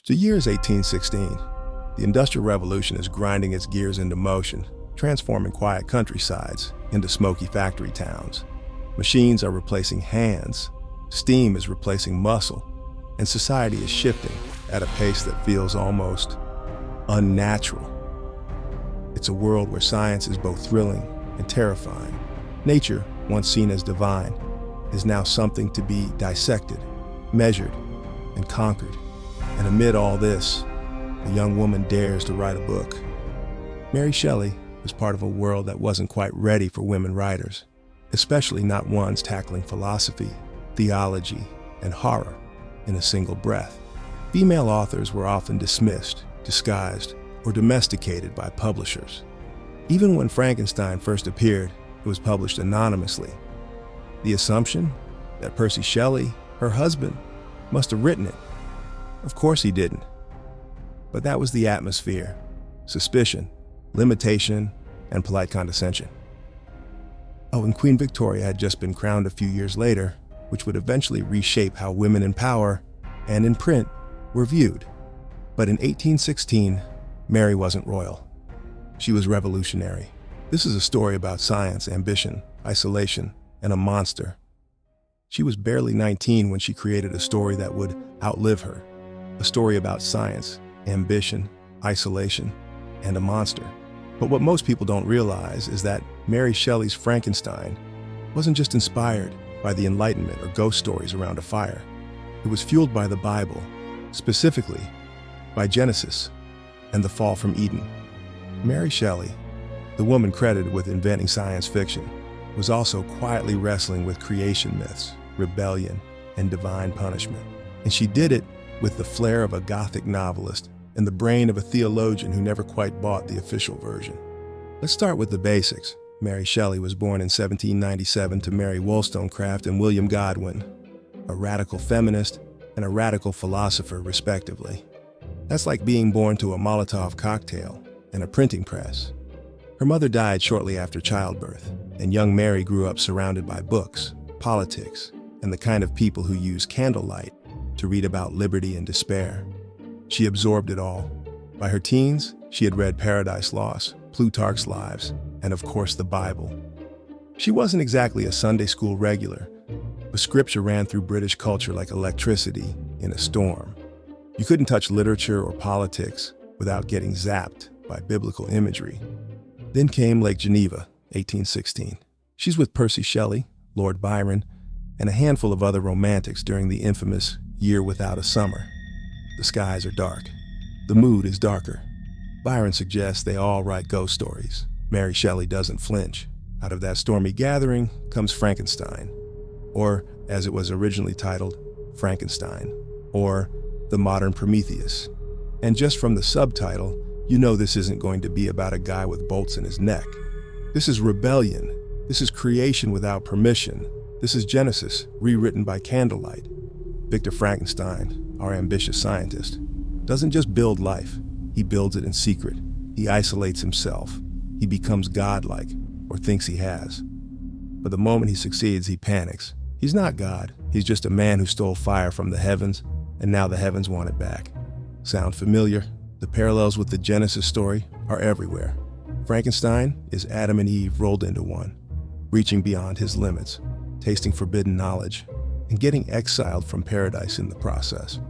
The year is 1816. The Industrial Revolution is grinding its gears into motion, transforming quiet countrysides into smoky factory towns. Machines are replacing hands, steam is replacing muscle, and society is shifting at a pace that feels almost unnatural. It's a world where science is both thrilling and terrifying. Nature, once seen as divine, is now something to be dissected, measured, and conquered. And amid all this, a young woman dares to write a book. Mary Shelley was part of a world that wasn't quite ready for women writers, especially not ones tackling philosophy, theology, and horror in a single breath. Female authors were often dismissed, disguised, or domesticated by publishers. Even when Frankenstein first appeared, it was published anonymously. The assumption that Percy Shelley, her husband, must have written it. Of course he didn't. But that was the atmosphere: suspicion, limitation, and polite condescension. Oh, and Queen Victoria had just been crowned a few years later, which would eventually reshape how women in power and in print were viewed. But in 1816, Mary wasn't royal. She was revolutionary. This is a story about science, ambition, isolation, and a monster. She was barely 19 when she created a story that would outlive her. A story about science, ambition, isolation, and a monster. But what most people don't realize is that Mary Shelley's Frankenstein wasn't just inspired by the Enlightenment or ghost stories around a fire. It was fueled by the Bible, specifically by Genesis and the fall from Eden. Mary Shelley, the woman credited with inventing science fiction, was also quietly wrestling with creation myths, rebellion, and divine punishment. And she did it with the flair of a gothic novelist and the brain of a theologian who never quite bought the official version. Let's start with the basics. Mary Shelley was born in 1797 to Mary Wollstonecraft and William Godwin, a radical feminist and a radical philosopher, respectively. That's like being born to a Molotov cocktail and a printing press. Her mother died shortly after childbirth, and young Mary grew up surrounded by books, politics, and the kind of people who use candlelight to read about liberty and despair. She absorbed it all. By her teens, she had read Paradise Lost, Plutarch's Lives, and of course the Bible. She wasn't exactly a Sunday school regular, but scripture ran through British culture like electricity in a storm. You couldn't touch literature or politics without getting zapped by biblical imagery. Then came Lake Geneva, 1816. She's with Percy Shelley, Lord Byron, and a handful of other romantics during the infamous Year Without a Summer. The skies are dark. The mood is darker. Byron suggests they all write ghost stories. Mary Shelley doesn't flinch. Out of that stormy gathering comes Frankenstein, or as it was originally titled, Frankenstein, or The Modern Prometheus. And just from the subtitle, you know this isn't going to be about a guy with bolts in his neck. This is rebellion. This is creation without permission. This is Genesis, rewritten by candlelight. Victor Frankenstein, our ambitious scientist, doesn't just build life, he builds it in secret. He isolates himself. He becomes godlike, or thinks he has. But the moment he succeeds, he panics. He's not God, he's just a man who stole fire from the heavens, and now the heavens want it back. Sound familiar? The parallels with the Genesis story are everywhere. Frankenstein is Adam and Eve rolled into one, reaching beyond his limits, tasting forbidden knowledge, and getting exiled from paradise in the process.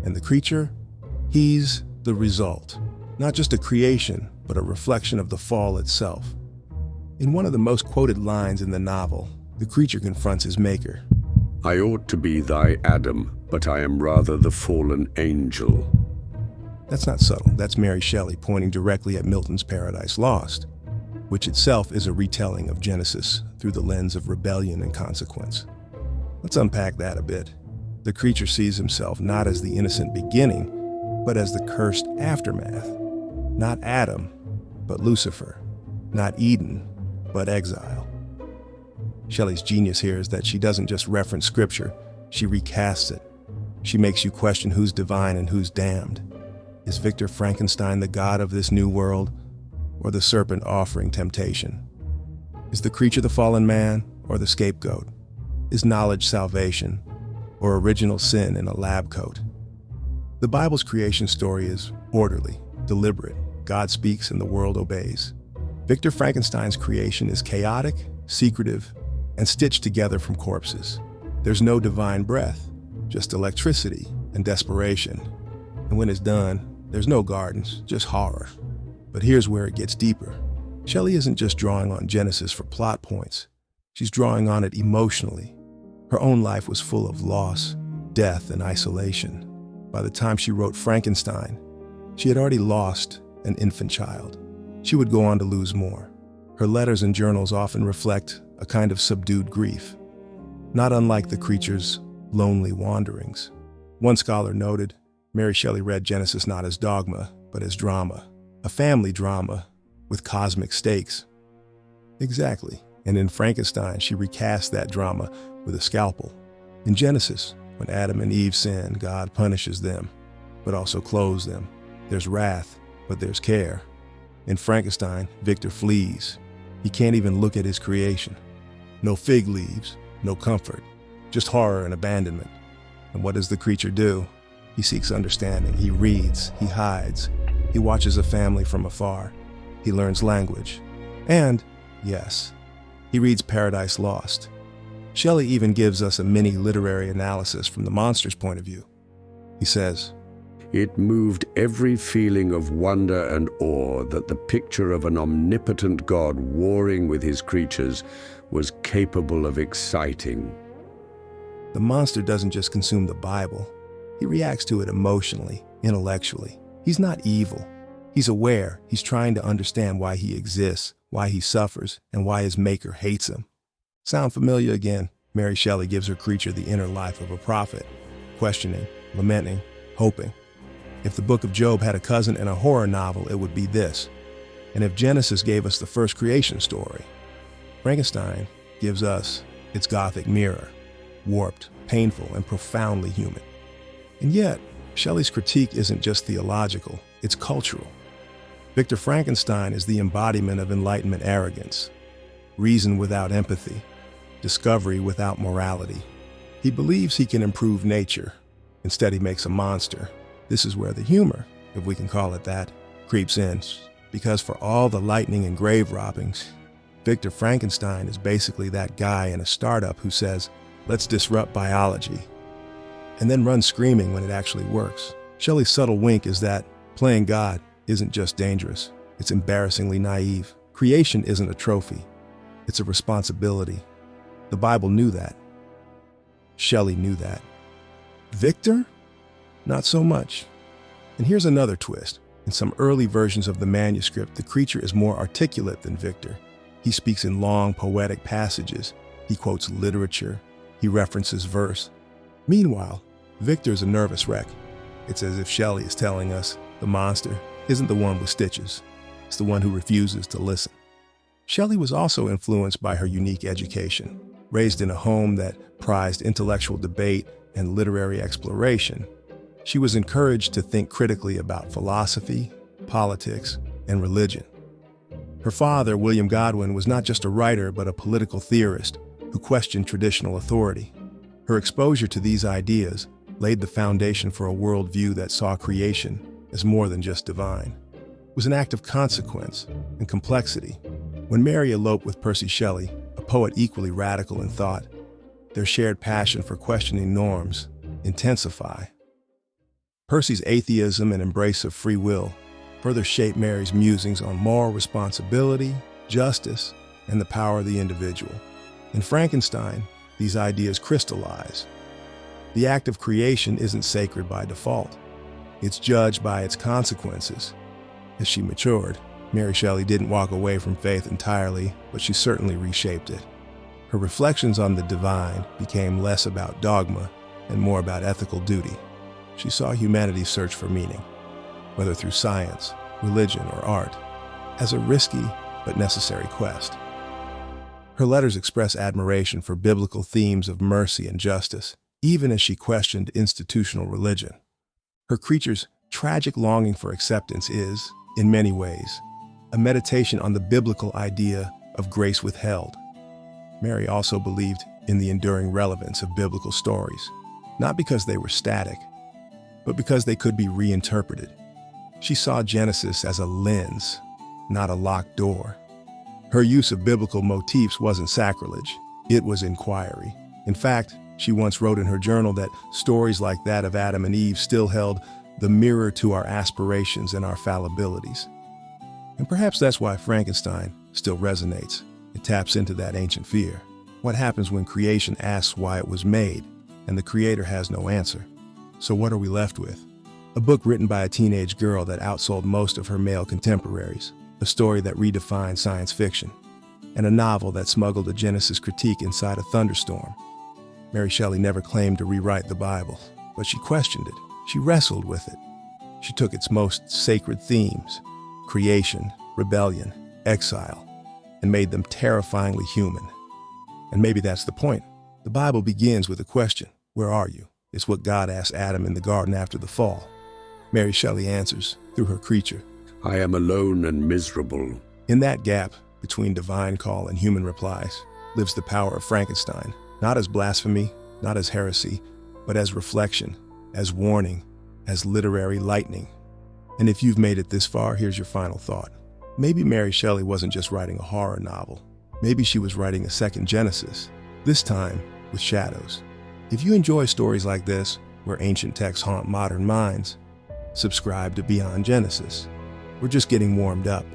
And the creature? He's the result. Not just a creation, but a reflection of the fall itself. In one of the most quoted lines in the novel, the creature confronts his maker. I ought to be thy Adam, but I am rather the fallen angel. That's not subtle. That's Mary Shelley pointing directly at Milton's Paradise Lost, which itself is a retelling of Genesis through the lens of rebellion and consequence. Let's unpack that a bit. The creature sees himself not as the innocent beginning, but as the cursed aftermath. Not Adam, but Lucifer. Not Eden, but exile. Shelley's genius here is that she doesn't just reference scripture, she recasts it. She makes you question who's divine and who's damned. Is Victor Frankenstein the god of this new world, or the serpent offering temptation? Is the creature the fallen man, or the scapegoat? Is knowledge salvation, or original sin in a lab coat? The Bible's creation story is orderly, deliberate. God speaks and the world obeys. Victor Frankenstein's creation is chaotic, secretive, and stitched together from corpses. There's no divine breath, just electricity and desperation. And when it's done, there's no gardens, just horror. But here's where it gets deeper. Shelley isn't just drawing on Genesis for plot points. She's drawing on it emotionally. Her own life was full of loss, death, and isolation. By the time she wrote Frankenstein, she had already lost an infant child. She would go on to lose more. Her letters and journals often reflect a kind of subdued grief, not unlike the creature's lonely wanderings. One scholar noted, Mary Shelley read Genesis not as dogma, but as drama, a family drama with cosmic stakes. Exactly. And in Frankenstein, she recast that drama with a scalpel. In Genesis, when Adam and Eve sin, God punishes them, but also clothes them. There's wrath, but there's care. In Frankenstein, Victor flees. He can't even look at his creation. No fig leaves, no comfort, just horror and abandonment. And what does the creature do? He seeks understanding. He reads. He hides. He watches a family from afar. He learns language. And, yes, he reads Paradise Lost. Shelley even gives us a mini literary analysis from the monster's point of view. He says, "It moved every feeling of wonder and awe that the picture of an omnipotent God warring with his creatures was capable of exciting." The monster doesn't just consume the Bible. He reacts to it emotionally, intellectually. He's not evil. He's aware. He's trying to understand why he exists, why he suffers, and why his maker hates him. Sound familiar again? Mary Shelley gives her creature the inner life of a prophet, questioning, lamenting, hoping. If the book of Job had a cousin in a horror novel, it would be this. And if Genesis gave us the first creation story, Frankenstein gives us its gothic mirror, warped, painful, and profoundly human. And yet, Shelley's critique isn't just theological, it's cultural. Victor Frankenstein is the embodiment of Enlightenment arrogance, reason without empathy, discovery without morality. He believes he can improve nature. Instead, he makes a monster. This is where the humor, if we can call it that, creeps in. Because for all the lightning and grave robbings, Victor Frankenstein is basically that guy in a startup who says, "Let's disrupt biology," and then runs screaming when it actually works. Shelley's subtle wink is that playing God isn't just dangerous, it's embarrassingly naive. Creation isn't a trophy, it's a responsibility. The Bible knew that. Shelley knew that. Victor? Not so much. And here's another twist. In some early versions of the manuscript, the creature is more articulate than Victor. He speaks in long, poetic passages. He quotes literature. He references verse. Meanwhile, Victor's a nervous wreck. It's as if Shelley is telling us the monster isn't the one with stitches. It's the one who refuses to listen. Shelley was also influenced by her unique education. Raised in a home that prized intellectual debate and literary exploration, she was encouraged to think critically about philosophy, politics, and religion. Her father, William Godwin, was not just a writer but a political theorist who questioned traditional authority. Her exposure to these ideas laid the foundation for a worldview that saw creation as more than just divine. It was an act of consequence and complexity. When Mary eloped with Percy Shelley, a poet equally radical in thought, their shared passion for questioning norms intensify. Percy's atheism and embrace of free will further shaped Mary's musings on moral responsibility, justice, and the power of the individual. In Frankenstein, these ideas crystallize. The act of creation isn't sacred by default. It's judged by its consequences. As she matured, Mary Shelley didn't walk away from faith entirely, but she certainly reshaped it. Her reflections on the divine became less about dogma and more about ethical duty. She saw humanity's search for meaning, whether through science, religion, or art, as a risky but necessary quest. Her letters express admiration for biblical themes of mercy and justice, even as she questioned institutional religion. Her creature's tragic longing for acceptance is, in many ways, a meditation on the biblical idea of grace withheld. Mary also believed in the enduring relevance of biblical stories, not because they were static, but because they could be reinterpreted. She saw Genesis as a lens, not a locked door. Her use of biblical motifs wasn't sacrilege, it was inquiry. In fact, she once wrote in her journal that stories like that of Adam and Eve still held the mirror to our aspirations and our fallibilities. And perhaps that's why Frankenstein still resonates. It taps into that ancient fear. What happens when creation asks why it was made, and the creator has no answer? So what are we left with? A book written by a teenage girl that outsold most of her male contemporaries, a story that redefined science fiction, and a novel that smuggled a Genesis critique inside a thunderstorm. Mary Shelley never claimed to rewrite the Bible, but she questioned it. She wrestled with it. She took its most sacred themes, creation, rebellion, exile, and made them terrifyingly human. And maybe that's the point. The Bible begins with a question: where are you? It's what God asked Adam in the garden after the fall. Mary Shelley answers through her creature. I am alone and miserable. In that gap between divine call and human replies lives the power of Frankenstein, not as blasphemy, not as heresy, but as reflection, as warning, as literary lightning. And if you've made it this far, here's your final thought. Maybe Mary Shelley wasn't just writing a horror novel. Maybe she was writing a second Genesis, this time with shadows. If you enjoy stories like this, where ancient texts haunt modern minds, subscribe to Beyond Genesis. We're just getting warmed up.